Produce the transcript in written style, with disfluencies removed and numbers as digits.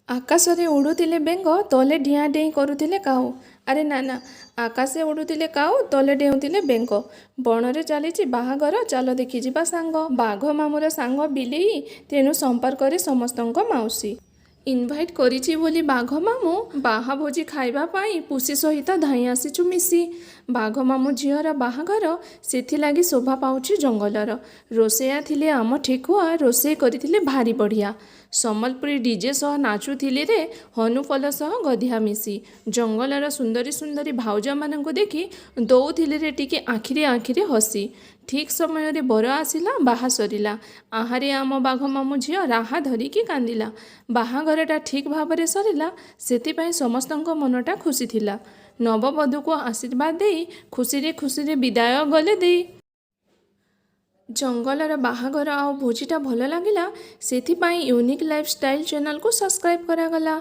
ଆକାଶରେ ଉଡ଼ୁଥିଲେ ବେଙ୍ଗ ତଲେ ଡିଆଁ ଡେଇଁ କରୁଥିଲେ କାଉ। ଆରେ ନା ନା, ଆକାଶରେ ଉଡ଼ୁଥିଲେ କାଉ ତଲେ ଡେଉଁଥିଲେ ବେଙ୍ଗ। ବଣରେ ଚାଲିଛି ବାହାଘର, ଚାଲ ଦେଖିଯିବା ସାଙ୍ଗ। ବାଘ ମାମୁଁର ସାଙ୍ଗ ବିଲେଇ, ତେଣୁ ସମ୍ପର୍କରେ ସମସ୍ତଙ୍କ ମାଉସୀ। ଇନଭାଇଟ୍ କରିଛି ବୋଲି ବାଘ ମାମୁଁ, ବାହା ଭୋଜି ଖାଇବା ପାଇଁ ପୁଷି ସହିତ ଧାଇଁ ଆସିଛୁ ମିଶି। ବାଘ ମାମୁଁ ଝିଅର ବାହାଘର, ସେଥିଲାଗି ଶୋଭା ପାଉଛି ଜଙ୍ଗଲର। ରୋଷେଇଆ ଥିଲେ ଆମ ଠେକୁଆ, ରୋଷେଇ କରିଥିଲେ ଭାରି ବଢ଼ିଆ। ସମ୍ବଲପୁରୀ ଡିଜେ ସହ ନାଚୁଥିଲେ ରେ ହନୁଫଲ ସହ ଗଧିଆ ମିଶି। ଜଙ୍ଗଲର ସୁନ୍ଦରୀ ସୁନ୍ଦରୀ ଭାଉଜମାନଙ୍କୁ ଦେଖି ଦଉଥିଲେ ରେ ଟିକେ ଆଖିରେ ଆଖିରେ ହସି। ଠିକ୍ ସମୟରେ ବର ଆସିଲା, ବାହା ସରିଲା। ଆହାରେ ଆମ ବାଘ ମାମୁଁ ଝିଅ ରାହା ଧରିକି କାନ୍ଦିଲା। ବାହାଘରଟା ଠିକ୍ ଭାବରେ ସରିଲା, ସେଥିପାଇଁ ସମସ୍ତଙ୍କ ମନଟା ଖୁସି ଥିଲା। ନବବଧୂକୁ ଆଶୀର୍ବାଦ ଦେଇ ଖୁସିରେ ଖୁସିରେ ବିଦାୟ ଗଲେ ଦେଇ। ଜଙ୍ଗଲର ବାହାଘର ଆଉ ଭୋଜିଟା ଭଲ ଲାଗିଲା, ସେଥିପାଇଁ ୟୁନିକ୍ ଲାଇଫ୍ ଷ୍ଟାଇଲ୍ ଚ୍ୟାନେଲକୁ ସବସ୍କ୍ରାଇବ୍ କରାଗଲା।